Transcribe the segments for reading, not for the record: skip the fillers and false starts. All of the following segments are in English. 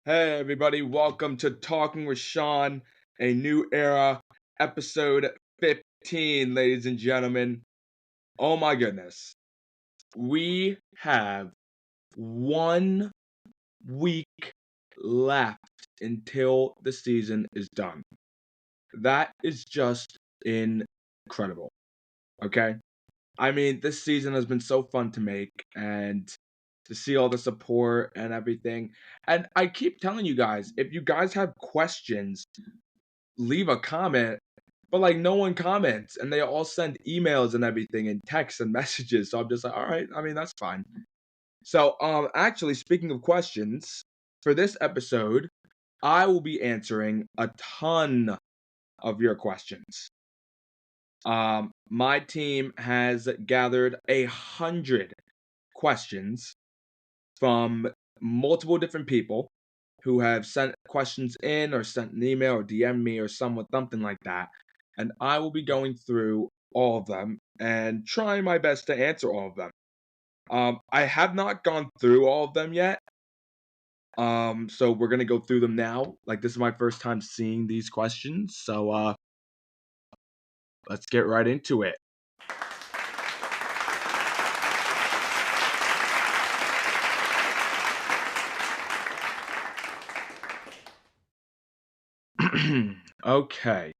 Hey everybody, welcome to Talking with Shawn, a new era, episode 15, ladies and gentlemen. Oh my goodness. We have 1 week left until the season is done. That is just incredible. Okay? I mean, this season has been so fun to make and to see all the support and everything. And I keep telling you guys, if you guys have questions, leave a comment. But like no one comments and they all send emails and everything and texts and messages. So I'm just like, all right, I mean that's fine. So actually speaking of questions, for this episode, I will be answering a ton of your questions. My team has gathered 100 questions from multiple different people who have sent questions in or sent an email or DM me or something like that. And I will be going through all of them and trying my best to answer all of them. I have not gone through all of them yet. So we're gonna go through them now. Like this is my first time seeing these questions, so let's get right into it. Okay.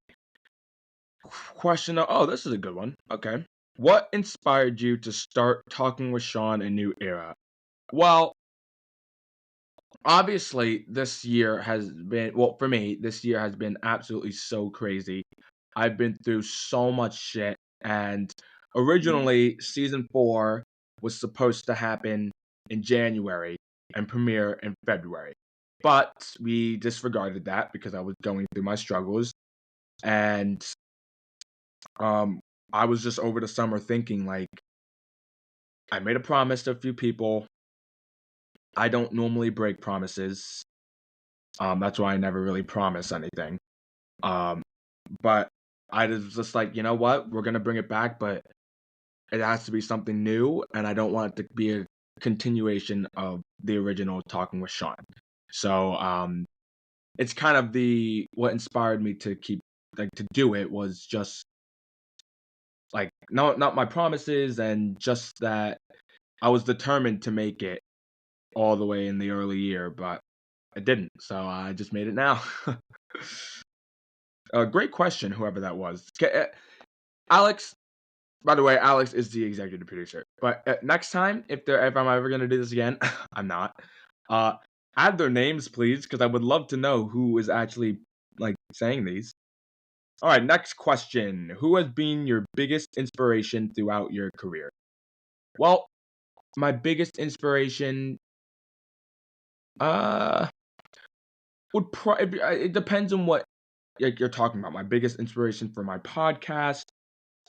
Question. Oh, this is a good one. Okay. What inspired you to start Talking with Shawn a new era? Well, obviously, this year has been, well, for me, this year has been absolutely so crazy. I've been through so much shit, and originally, season 4 was supposed to happen in January and premiere in February. But we disregarded that because I was going through my struggles, and um, I was just over the summer thinking, like, I made a promise to a few people. I don't normally break promises. That's why I never really promise anything. Um, but I was just like, you know what? We're gonna bring it back, but it has to be something new, and I don't want it to be a continuation of the original Talking with Shawn. So, it's kind of what inspired me to keep to do it was just like not my promises and just that I was determined to make it all the way in the early year, but I didn't. So I just made it now. Great question, whoever that was. Alex, by the way, Alex is the executive producer. But next time, if I'm ever gonna do this again, I'm not. Uh, add their names, please, because I would love to know who is actually like saying these. All right, next question. Who has been your biggest inspiration throughout your career? Well, my biggest inspiration, uh, it depends on what you're talking about. My biggest inspiration for my podcast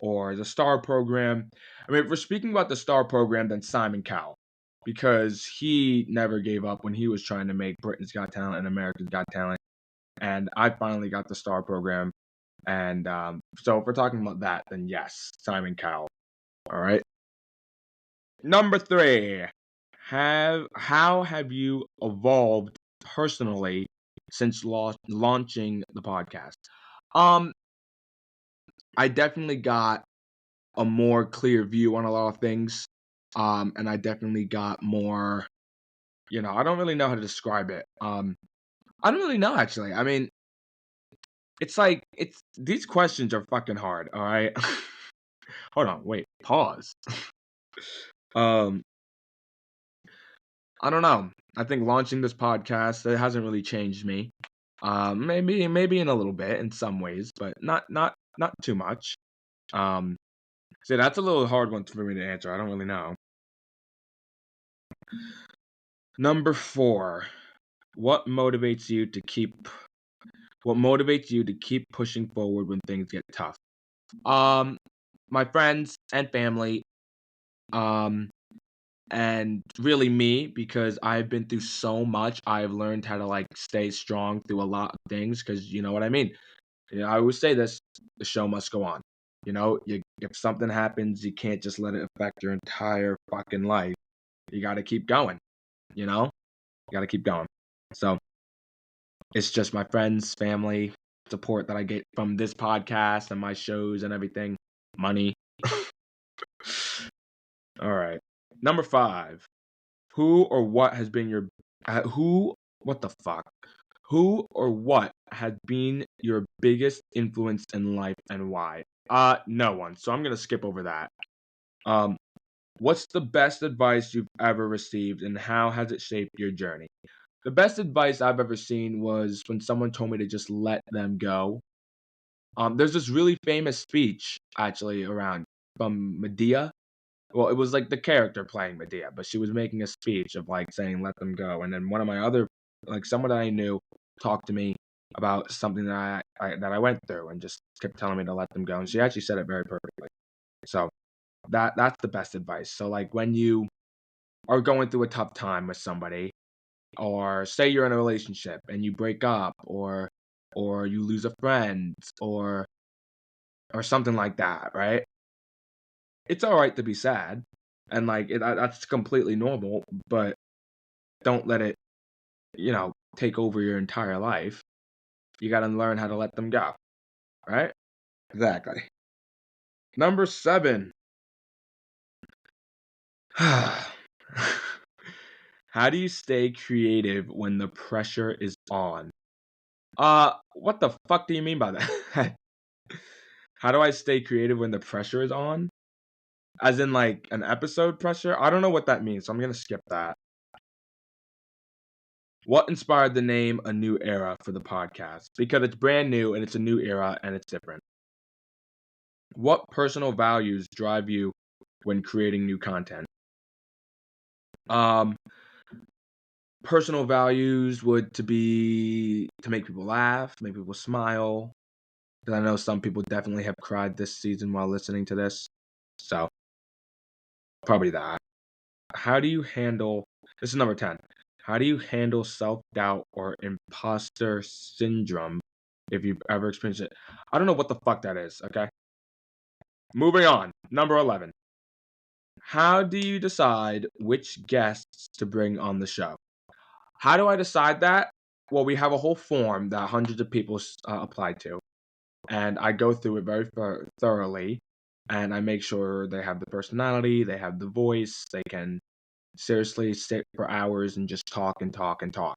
or the Star Program. I mean, if we're speaking about the Star Program, then Simon Cowell, because he never gave up when he was trying to make Britain's Got Talent and America's Got Talent. And I finally got the Star Program. And so if we're talking about that, then yes, Simon Cowell. All right. Number 3. How have you evolved personally since launching the podcast? Um, I definitely got a more clear view on a lot of things. And I definitely got more, I don't really know how to describe it. I don't really know actually. I mean, it's like these questions are fucking hard, all right? Hold on, wait, pause. Um, I don't know. I think launching this podcast, it hasn't really changed me. Maybe in a little bit in some ways, but not too much. Um, so that's a little hard one for me to answer. I don't really know. Number 4. What motivates you to keep pushing forward when things get tough? My friends and family, um, and really me, because I've been through so much. I've learned how to like stay strong through a lot of things, because you know what I mean. I always say this: the show must go on. If something happens, you can't just let it affect your entire fucking life. You got to keep going. You got to keep going. So It's just my friends, family, support that I get from this podcast and my shows and everything. Money. All right. Number 5. Who or what has been your who what the fuck? Who or what has been your biggest influence in life and why? No one. So I'm going to skip over that. Um what's the best advice you've ever received and how has it shaped your journey? The best advice I've ever seen was when someone told me to just let them go. There's this really famous speech actually around from Medea. Well, it was like the character playing Medea, but she was making a speech of like saying "let them go," and then one of my other, like someone that I knew, talked to me about something that I went through and just kept telling me to let them go, and she actually said it very perfectly. So that's the best advice. So like when you are going through a tough time with somebody, or say you're in a relationship and you break up, or you lose a friend, or something like that, right? It's all right to be sad, and like that's completely normal, but don't let it, take over your entire life. You got to learn how to let them go, right? Exactly. Number 7. How do you stay creative when the pressure is on? What the fuck do you mean by that? How do I stay creative when the pressure is on? As in like an episode pressure? I don't know what that means, so I'm gonna skip that. What inspired the name A New Era for the podcast? Because it's brand new and it's a new era and it's different. What personal values drive you when creating new content? Um, Personal values would to be to make people laugh, make people smile. Because I know some people definitely have cried this season while listening to this. So probably that. How do you handle this is number 10. How do you handle self-doubt or imposter syndrome if you've ever experienced it? I don't know what the fuck that is, okay? Moving on. Number 11. How do you decide which guests to bring on the show? How do I decide that? Well, we have a whole form that hundreds of people applied to, and I go through it very thoroughly, and I make sure they have the personality, they have the voice, they can seriously sit for hours and just talk and talk and talk.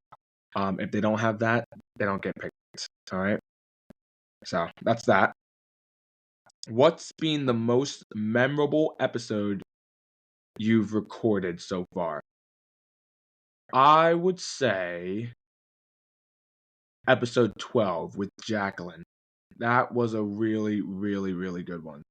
If they don't have that, they don't get picked. All right. So that's that. What's been the most memorable episode you've recorded so far? I would say episode 12 with Jacqueline. That was a really, really, really good one.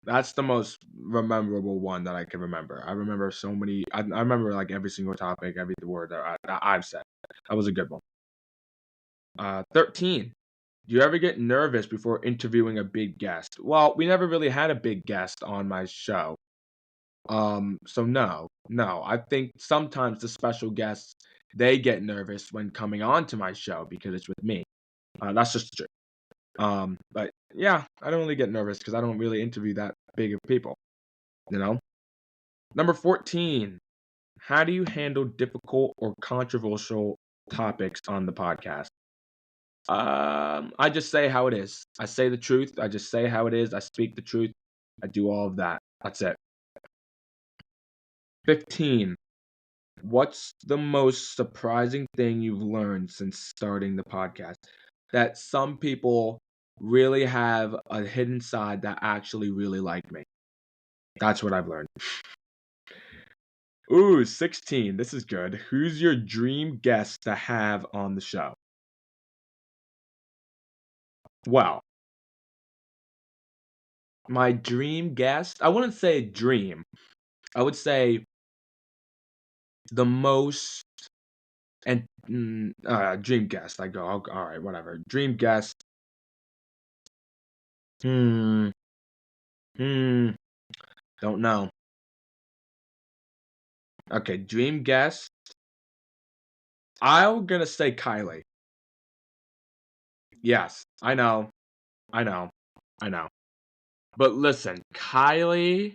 That's the most memorable one that I can remember. I remember so many. I remember like every single topic, every word that I've said. That was a good one. 13. Do you ever get nervous before interviewing a big guest? Well, we never really had a big guest on my show. So no. I think sometimes the special guests they get nervous when coming on to my show because it's with me. That's just true. But yeah, I don't really get nervous because I don't really interview that big of people. You know. Number 14. How do you handle difficult or controversial topics on the podcast? I just say how it is. I say the truth. I just say how it is. I speak the truth. I do all of that. That's it. 15. What's the most surprising thing you've learned since starting the podcast? That some people really have a hidden side that actually really like me. That's what I've learned. Ooh, 16. This is good. Who's your dream guest to have on the show? Well, my dream guest, I wouldn't say dream. I would say the most and dream guest. I go, all right, whatever. Dream guest. Hmm. Hmm. Don't know. Okay, dream guest. I'm gonna say Kylie. Yes, I know. I know. I know. But listen, Kylie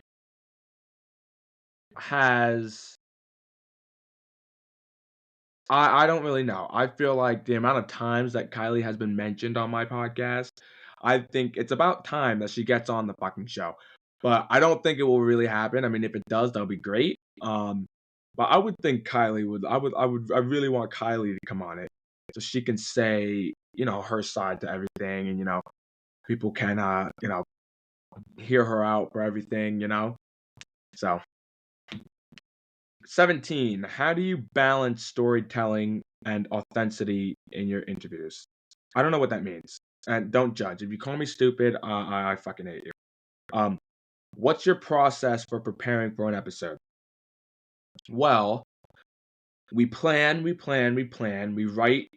has I don't really know. I feel like the amount of times that Kylie has been mentioned on my podcast, I think it's about time that she gets on the fucking show. But I don't think it will really happen. I mean, if it does, that'll be great. But I would think Kylie would. I really want Kylie to come on it so she can say, her side to everything, and people can, hear her out for everything. So 17. How do you balance storytelling and authenticity in your interviews? I don't know what that means. And don't judge. If you call me stupid, I fucking hate you. Um, what's your process for preparing for an episode? Well, we plan, we write,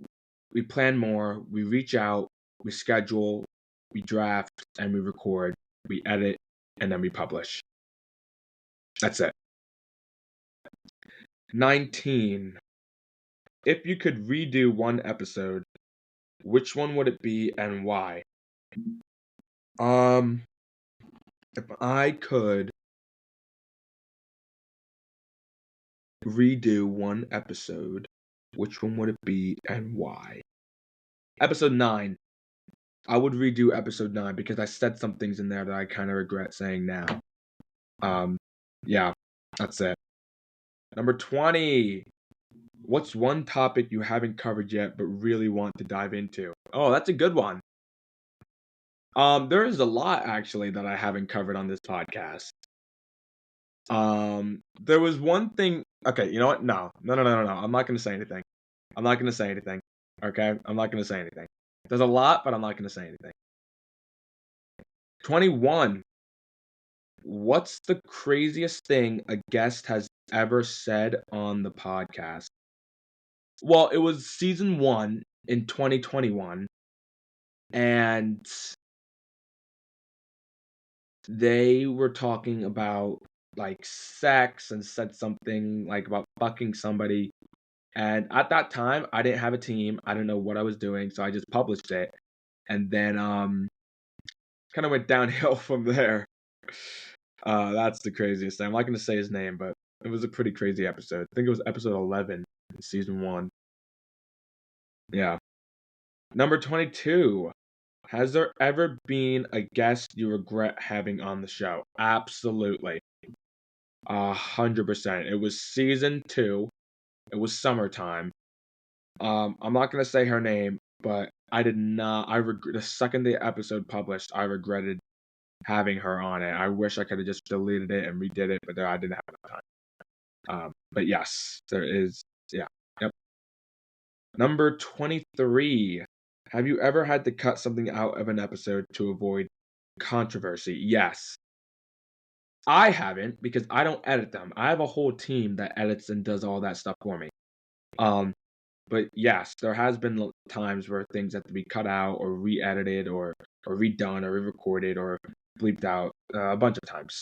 we plan more, we reach out, we schedule, we draft, and we record, we edit, and then we publish. That's it. 19. If you could redo one episode, which one would it be and why? Um, if I could redo one episode, which one would it be and why? Episode 9. I would redo episode 9 because I said some things in there that I kind of regret saying now. Yeah, that's it. Number 20. What's one topic you haven't covered yet but really want to dive into? Oh, that's a good one. There is a lot actually that I haven't covered on this podcast. There was one thing. Okay, you know what? No. I'm not gonna say anything. Okay, I'm not gonna say anything. There's a lot, but I'm not gonna say anything. 21. What's the craziest thing a guest has ever said on the podcast? Well, it was season 1 in 2021, and they were talking about like sex and said something like about fucking somebody. And at that time, I didn't have a team. I didn't know what I was doing, so I just published it. And then kind of went downhill from there. That's the craziest thing. I'm not gonna say his name, but it was a pretty crazy episode. I think it was episode 11 in season 1. Yeah. Number 22. Has there ever been a guest you regret having on the show? Absolutely. 100%. It was season 2. It was summertime. I'm not gonna say her name, but I did not. The second the episode published, I regretted having her on it. I wish I could have just deleted it and redid it, but I didn't have enough time. But yes, there is. Yeah. Yep. Number 23. Have you ever had to cut something out of an episode to avoid controversy? Yes. I haven't because I don't edit them. I have a whole team that edits and does all that stuff for me. But yes, there has been times where things have to be cut out or re-edited or redone or re-recorded or bleeped out a bunch of times.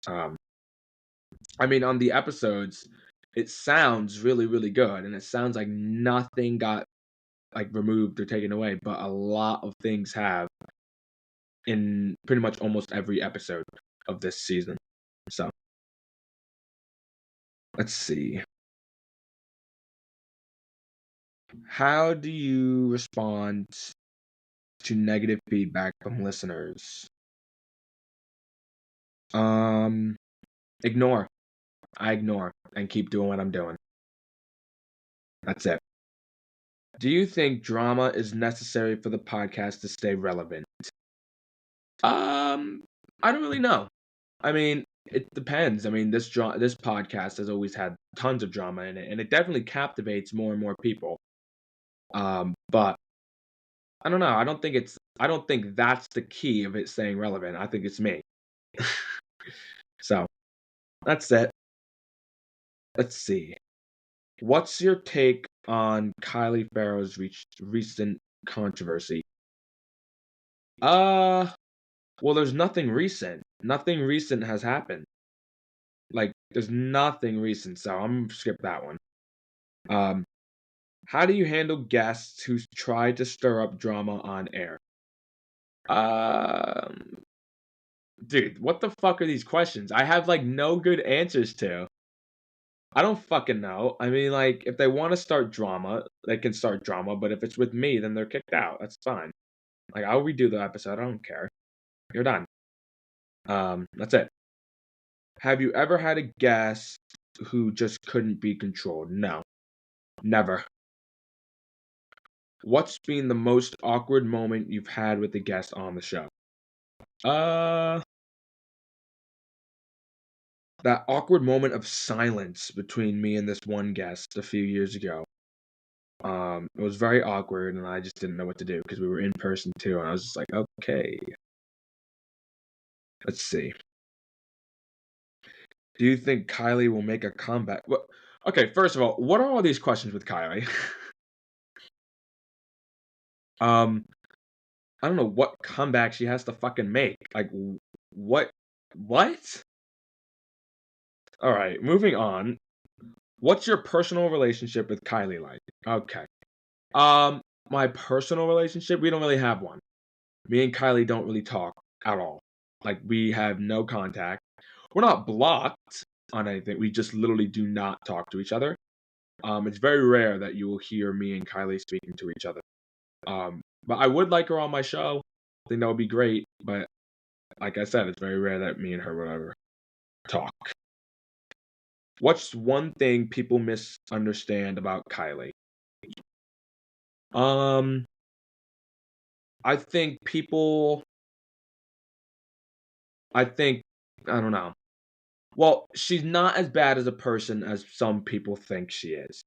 I mean, on the episodes, it sounds really, really good, and it sounds like nothing got like removed or taken away, but a lot of things have in pretty much almost every episode of this season. So let's see. How do you respond to negative feedback from listeners? Ignore. I ignore and keep doing what I'm doing. That's it. Do you think drama is necessary for the podcast to stay relevant? I don't really know. I mean, it depends. I mean, this podcast has always had tons of drama in it, and it definitely captivates more and more people. But I don't know. I don't think that's the key of it staying relevant. I think it's me. So that's it. Let's see. What's your take on Kylie Farrow's recent controversy? Well, there's nothing recent. Nothing recent has happened. Like, there's nothing recent, so I'm gonna skip that one. How do you handle guests who try to stir up drama on air? Um, Dude, what the fuck are these questions? I have like no good answers to. I don't fucking know. I mean, like, if they want to start drama, they can start drama. But if it's with me, then they're kicked out. That's fine. Like, I'll redo the episode. I don't care. You're done. That's it. Have you ever had a guest who just couldn't be controlled? No, never. What's been the most awkward moment you've had with a guest on the show? Uh, that awkward moment of silence between me and this one guest a few years ago. It was very awkward, and I just didn't know what to do because we were in person too, and I was just like, okay, let's see. Do you think Kylie will make a comeback? Well, okay, first of all, what are all these questions with Kylie? um, I don't know what comeback she has to fucking make. Like, what? What? All right, moving on. What's your personal relationship with Kylie like? Okay. Um, my personal relationship, we don't really have one. Me and Kylie don't really talk at all. Like, we have no contact. We're not blocked on anything. We just literally do not talk to each other. It's very rare that you will hear me and Kylie speaking to each other. But I would like her on my show. I think that would be great. But like I said, it's very rare that me and her would ever talk. What's one thing people misunderstand about Kylie? Um, I think people. I think I don't know. Well, she's not as bad as a person as some people think she is.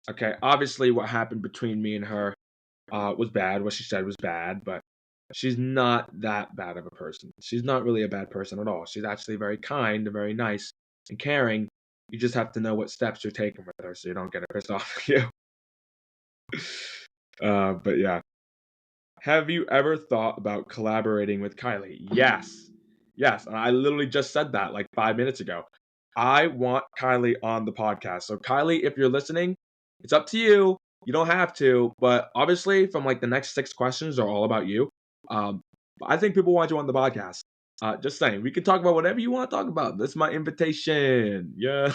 Okay, obviously, what happened between me and her was bad. What she said was bad, but she's not that bad of a person. She's not really a bad person at all. She's actually very kind and very nice and caring. You just have to know what steps you're taking with her so you don't get her pissed off at you. But yeah. Have you ever thought about collaborating with Kylie? Yes. Yes. And I literally just said that like 5 minutes ago. I want Kylie on the podcast. So, Kylie, if you're listening, it's up to you. You don't have to, but obviously, from like the next 6 questions are all about you. But I think people want you on the podcast. Just saying, we can talk about whatever you want to talk about. That's my invitation. Yeah.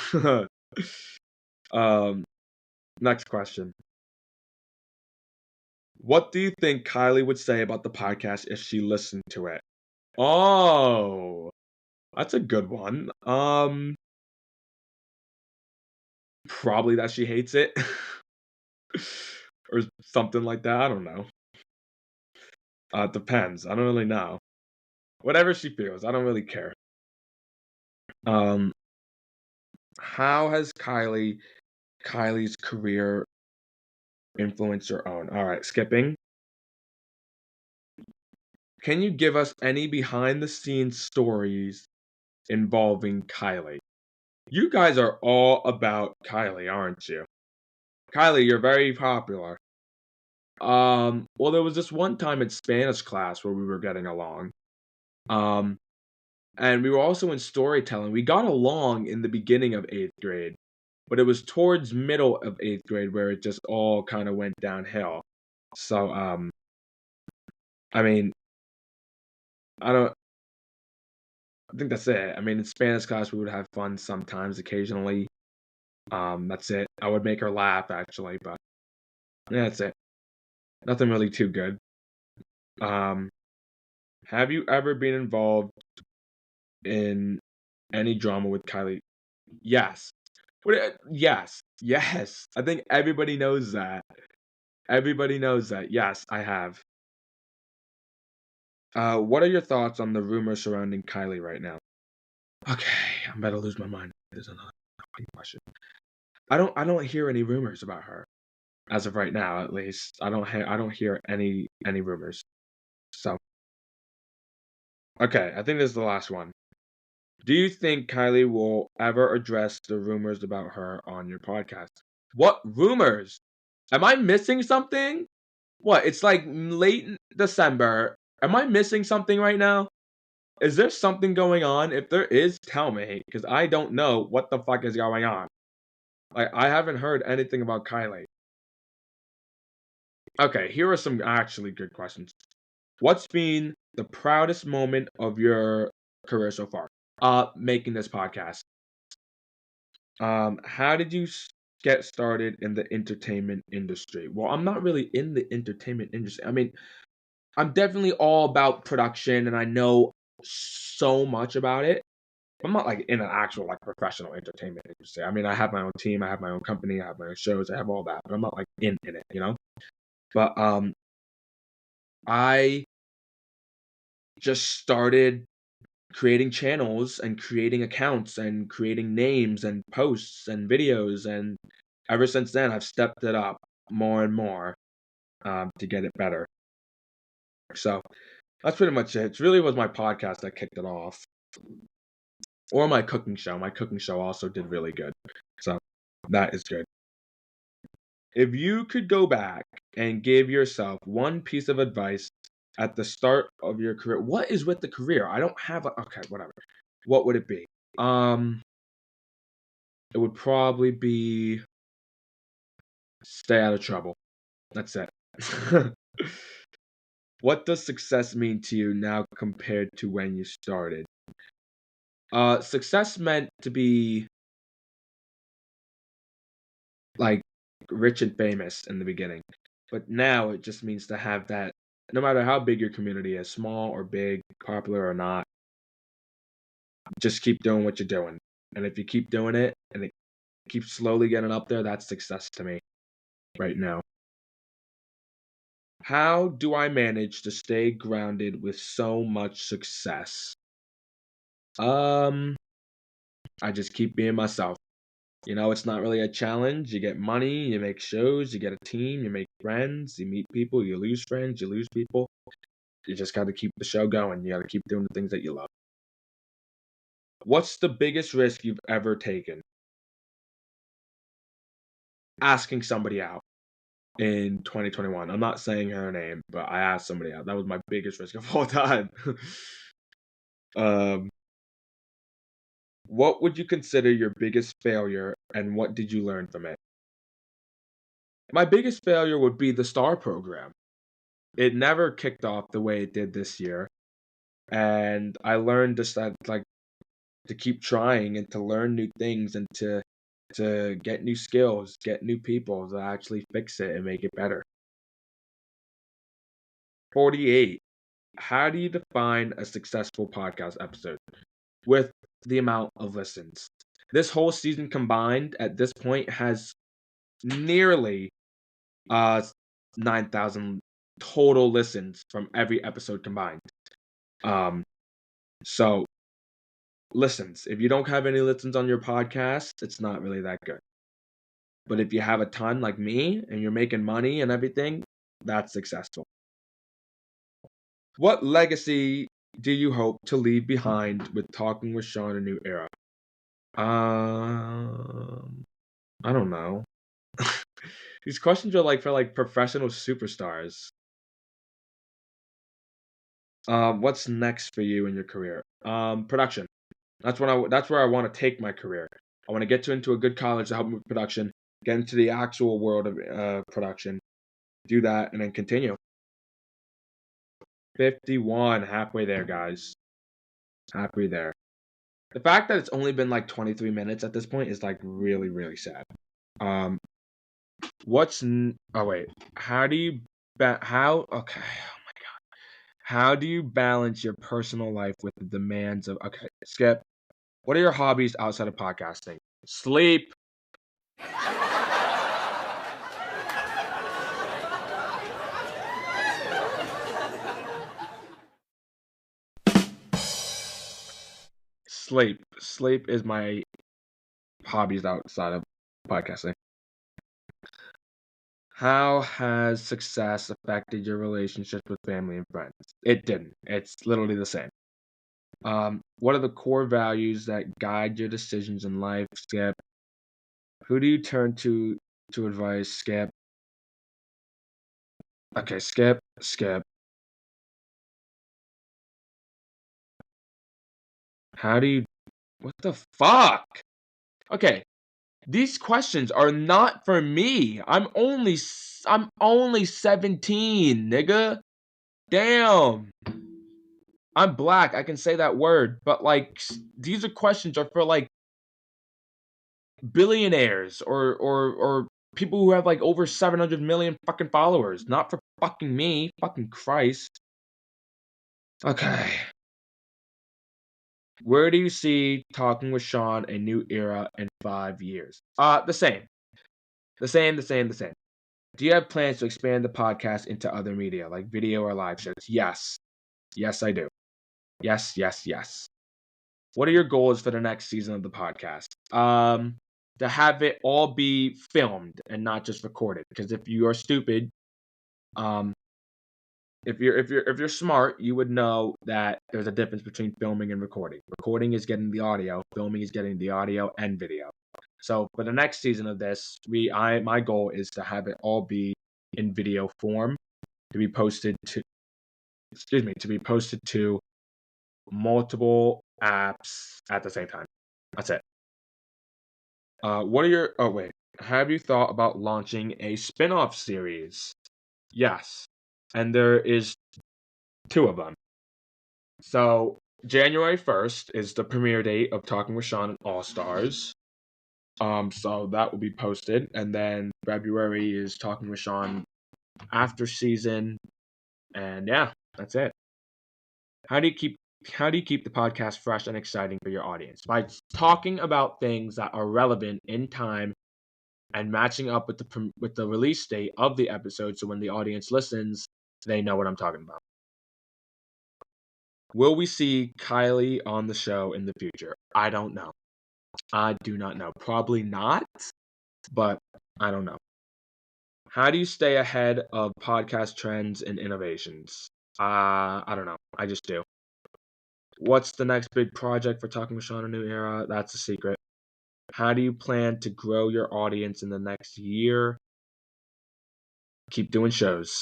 um, Next question. What do you think Kylie would say about the podcast if she listened to it? Oh, that's a good one. Probably that she hates it. Or something like that. I don't know. It depends. I don't really know. Whatever she feels, I don't really care. Um, how has Kylie's career influenced your own? All right, skipping. Can you give us any behind the scenes stories involving Kylie? You guys are all about Kylie, aren't you? Kylie, you're very popular. Well, there was this one time in Spanish class where we were getting along. Um, and we were also in storytelling. We got along in the beginning of 8th grade, but it was towards middle of 8th grade where it just all kind of went downhill. So, I mean, I don't I think that's it. I mean, in Spanish class we would have fun sometimes, occasionally. That's it. I would make her laugh actually, but yeah, that's it. Nothing really too good. Um, have you ever been involved in any drama with Kylie? Yes. Yes. Yes. I think everybody knows that. Everybody knows that. Yes, I have. What are your thoughts on the rumors surrounding Kylie right now? Okay, I'm about to lose my mind. There's another question. I don't hear any rumors about her as of right now. At least I don't hear any rumors. So okay, I think this is the last one. Do you think Kylie will ever address the rumors about her on your podcast? What rumors? Am I missing something? What? It's like late December. Am I missing something right now? Is there something going on? If there is, tell me, because I don't know what the fuck is going on. Like, I haven't heard anything about Kylie. Okay, here are some actually good questions. What's been the proudest moment of your career so far? Making this podcast. How did you get started in the entertainment industry? Well, I'm not really in the entertainment industry. I mean, I'm definitely all about production and I know so much about it. I'm not like in an actual like professional entertainment industry. I mean, I have my own team, I have my own company, I have my own shows, I have all that, but I'm not like in it, you know? But I just started creating channels and creating accounts and creating names and posts and videos, and ever since then I've stepped it up more and more to get it better. So that's pretty much it. It really was my podcast that kicked it off, or my cooking show. My cooking show also did really good, so that is good. If you could go back and give yourself one piece of advice at the start of your career, what is with the career? I don't have a, okay, whatever. What would it be? It would probably be stay out of trouble. That's it. What does success mean to you now compared to when you started? Success meant to be like rich and famous in the beginning, but now it just means to have that. No matter how big your community is, small or big, popular or not, just keep doing what you're doing. And if you keep doing it and it keeps slowly getting up there, that's success to me right now. How do I manage to stay grounded with so much success? Um, I just keep being myself. You know, it's not really a challenge. You get money, you make shows, you get a team, you make friends, you meet people, you lose friends, you lose people. You just got to keep the show going. You got to keep doing the things that you love. What's the biggest risk you've ever taken? Asking somebody out in 2021. I'm not saying her name, but I asked somebody out. That was my biggest risk of all time. um, what would you consider your biggest failure and what did you learn from it? My biggest failure would be the STAR program. It never kicked off the way it did this year. And I learned just that like to keep trying and to learn new things and to get new skills, get new people to actually fix it and make it better. 48. How do you define a successful podcast episode? With the amount of listens. This whole season combined at this point has nearly 9,000 total listens from every episode combined. So listens. If you don't have any listens on your podcast, it's not really that good. But if you have a ton like me and you're making money and everything, that's successful. What legacy do you hope to leave behind with Talking with Shawn a New Era? I don't know. These questions are like for like professional superstars. What's next for you in your career? Production. That's where I want to take my career. I want to get into a good college to help me with production, get into the actual world of production, do that, and then continue. 51, halfway there, guys. Halfway there. The fact that it's only been like 23 minutes at this point is like really, really sad. Um, oh wait, how do you how okay? Oh my god, how do you balance your personal life with the demands of okay? Skip. What are your hobbies outside of podcasting? Sleep. Sleep. Sleep is my hobbies outside of podcasting. How has success affected your relationship with family and friends? It didn't. It's literally the same. What are the core values that guide your decisions in life, Skip? Who do you turn to advice, Skip? Okay, Skip, Skip. How do you what the fuck? Okay, these questions are not for me. I'm only 17, nigga. Damn. I'm black. I can say that word, but like these are questions are for like billionaires or people who have like over 700 million fucking followers. Not for fucking me. Fucking Christ. Okay. Where do you see Talking with Shawn a new era in 5 years? The same. The same. Do you have plans to expand the podcast into other media, like video or live shows? Yes. Yes, I do. Yes. What are your goals for the next season of the podcast? To have it all be filmed and not just recorded. Because if you are stupid, um, if you're smart, you would know that there's a difference between filming and recording. Recording is getting the audio, filming is getting the audio and video. So for the next season of this, my goal is to have it all be in video form to be posted to multiple apps at the same time. That's it. What are your oh wait. Have you thought about launching a spin-off series? Yes. And there is two of them. So January 1st is the premiere date of Talking with Shawn and All Stars. So that will be posted, and then February is Talking with Shawn after season, and yeah, that's it. How do you keep the podcast fresh and exciting for your audience? By talking about things that are relevant in time and matching up with the release date of the episode, so when the audience listens, they know what I'm talking about. Will we see Kylie on the show in the future? I don't know. I do not know. Probably not, but I don't know. How do you stay ahead of podcast trends and innovations? I don't know. I just do. What's the next big project for Talking with Shawn a New Era? That's a secret. How do you plan to grow your audience in the next year? Keep doing shows.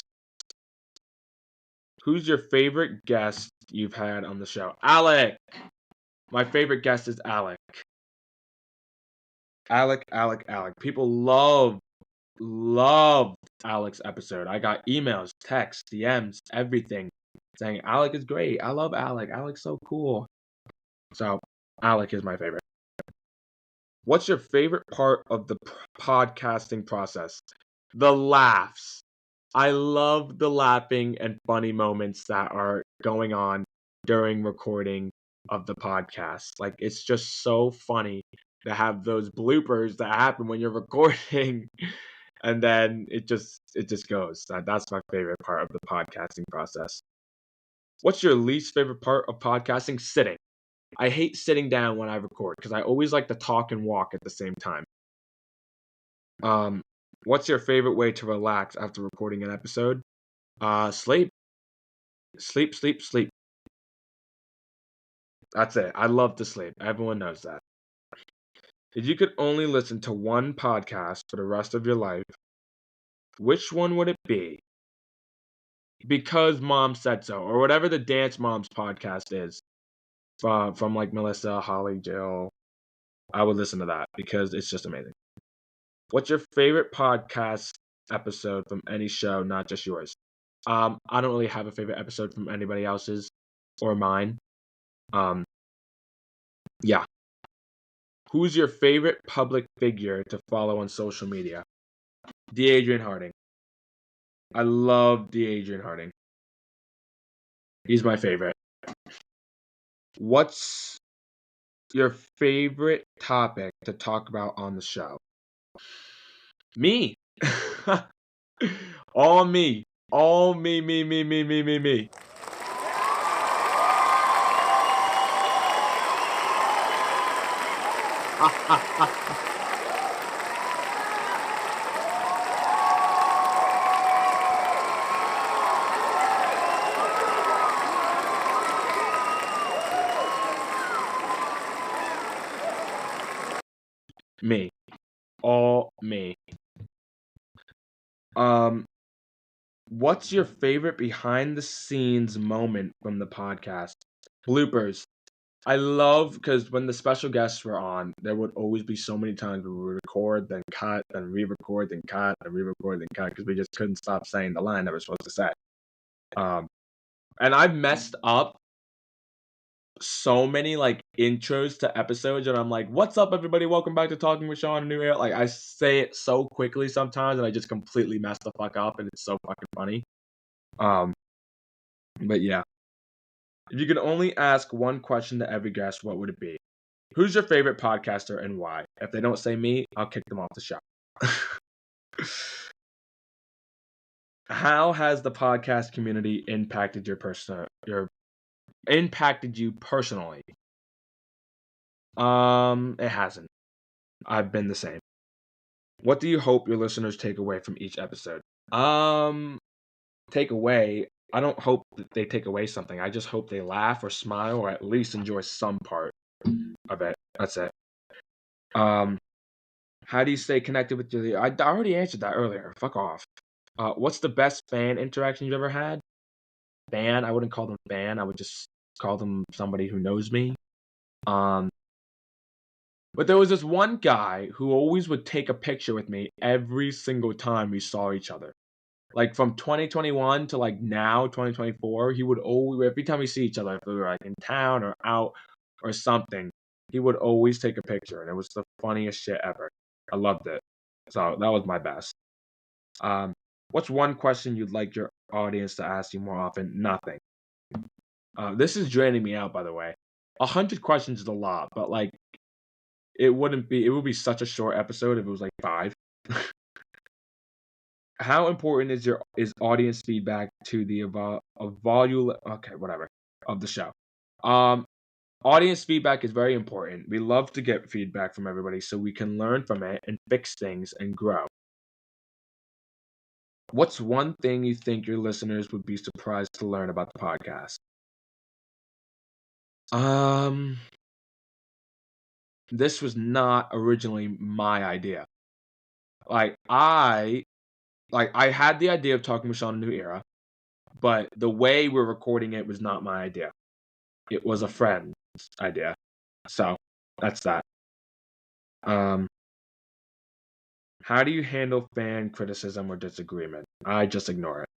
Who's your favorite guest you've had on the show? Alec! My favorite guest is Alec. Alec. People love Alec's episode. I got emails, texts, DMs, everything saying Alec is great. I love Alec. Alec's so cool. So, Alec is my favorite. What's your favorite part of the podcasting process? The laughs. I love the laughing and funny moments that are going on during recording of the podcast. Like, it's just so funny to have those bloopers that happen when you're recording and then it just goes. That's my favorite part of the podcasting process. What's your least favorite part of podcasting? Sitting. I hate sitting down when I record because I always like to talk and walk at the same time. What's your favorite way to relax after recording an episode? Sleep. Sleep. That's it. I love to sleep. Everyone knows that. If you could only listen to one podcast for the rest of your life, which one would it be? Because Mom said so, or whatever the Dance Moms podcast is, from like Melissa, Holly, Jill. I would listen to that because it's just amazing. What's your favorite podcast episode from any show, not just yours? I don't really have a favorite episode from anybody else's or mine. Yeah. Who's your favorite public figure to follow on social media? The Adrian Harding. I love the Adrian Harding. He's my favorite. What's your favorite topic to talk about on the show? Me. All me. All me. Me. All me. What's your favorite behind the scenes moment from the podcast? Bloopers. I love because when the special guests were on, there would always be so many times we would record, then cut, then re-record, then cut, then re-record, then cut, because we just couldn't stop saying the line that we're supposed to say. And I've messed up so many like intros to episodes, and I'm like, "What's up, everybody? Welcome back to Talking with Shawn, New Era." Like I say it so quickly sometimes, and I just completely mess the fuck up, and it's so fucking funny. Um, but yeah, if you could only ask one question to every guest, what would it be? Who's your favorite podcaster and why? If they don't say me, I'll kick them off the show. How has the podcast community impacted you personally? It hasn't. I've been the same. What do you hope your listeners take away from each episode? Um, take away. I don't hope that they take away something. I just hope they laugh or smile or at least enjoy some part of it. That's it. Um, how do you stay connected with your? I already answered that earlier. Fuck off. What's the best fan interaction you've ever had? Fan? I wouldn't call them fan. I would just call them somebody who knows me. Um, but there was this one guy who always would take a picture with me every single time we saw each other. Like from 2021 to like now 2024, he would always every time we see each other, if we were like in town or out or something, he would always take a picture, and it was the funniest shit ever. I loved it. So that was my best. Um, what's one question you'd like your audience to ask you more often? Nothing. This is draining me out, by the way. 100 questions is a lot, but like it wouldn't be. It would be such a short episode if it was like 5. How important is audience feedback to the okay, whatever, of the show? Um, Audience feedback is very important. We love to get feedback from everybody so we can learn from it and fix things and grow. What's one thing you think your listeners would be surprised to learn about the podcast? Um, this was not originally my idea. Like I had the idea of talking with Sean a New Era, but the way we're recording it was not my idea. It was a friend's idea. So that's that. Um, how do you handle fan criticism or disagreement? I just ignore it.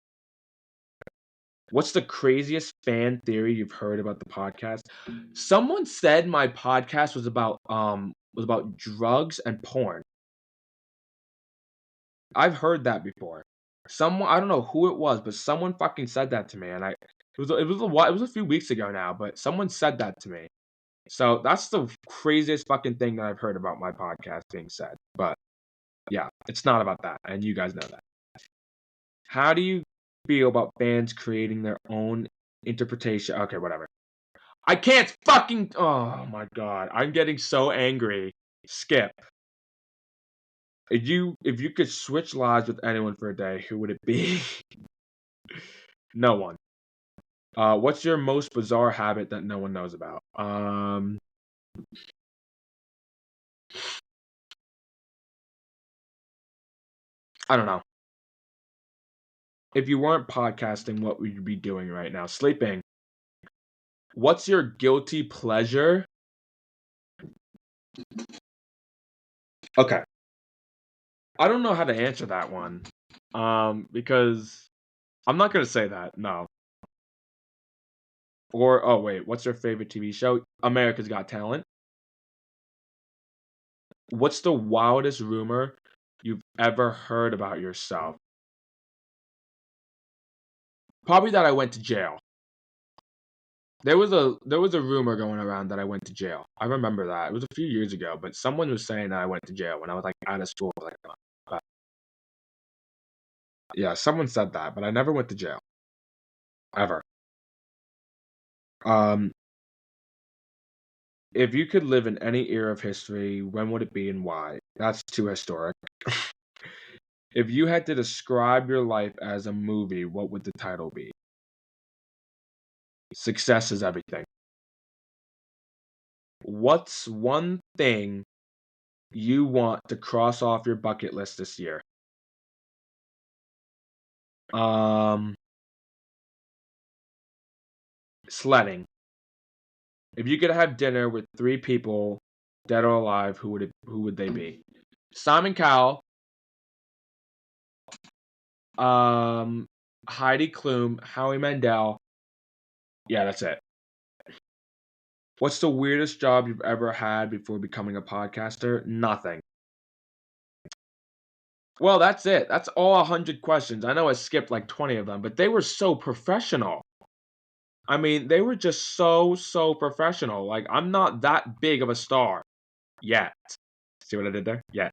What's the craziest fan theory you've heard about the podcast? Someone said my podcast was about drugs and porn. I've heard that before. Someone I don't know who it was, but someone fucking said that to me, and it was a few weeks ago now, but someone said that to me. So that's the craziest fucking thing that I've heard about my podcast being said. But yeah, it's not about that, and you guys know that. How do you feel about fans creating their own interpretation? Okay, whatever. I can't fucking. Oh my god, I'm getting so angry. Skip. If you could switch lives with anyone for a day, who would it be? No one. What's your most bizarre habit that no one knows about? I don't know. If you weren't podcasting, what would you be doing right now? Sleeping. What's your guilty pleasure? Okay. I don't know how to answer that one. Because I'm not gonna say that. No. Or oh wait, what's your favorite TV show? America's Got Talent. What's the wildest rumor you've ever heard about yourself? Probably that I went to jail. There was a rumor going around that I went to jail. I remember that. It was a few years ago, but someone was saying that I went to jail when I was like out of school. Like, uh, yeah, someone said that, but I never went to jail ever. Um, if you could live in any era of history, when would it be and why? That's too historic. If you had to describe your life as a movie, what would the title be? Success is everything. What's one thing you want to cross off your bucket list this year? Um, Sledding. If you could have dinner with 3 people, dead or alive, who would they be? Simon Cowell, um, Heidi Klum, Howie Mandel. Yeah, that's it. What's the weirdest job you've ever had before becoming a podcaster? Nothing. Well, that's it. That's all 100 questions. I know I skipped like 20 of them, but they were so professional. I mean, they were just so professional. Like, I'm not that big of a star yet. See what I did there? Yeah.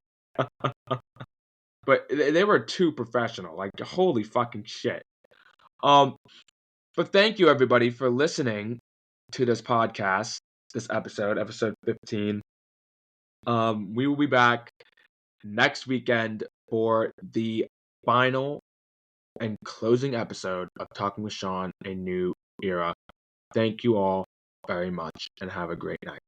But they were too professional. Like, holy fucking shit. But thank you everybody for listening to this podcast, this episode 15. We will be back next weekend for the final and closing episode of Talking with Shawn, A New Era. Thank you all very much and have a great night.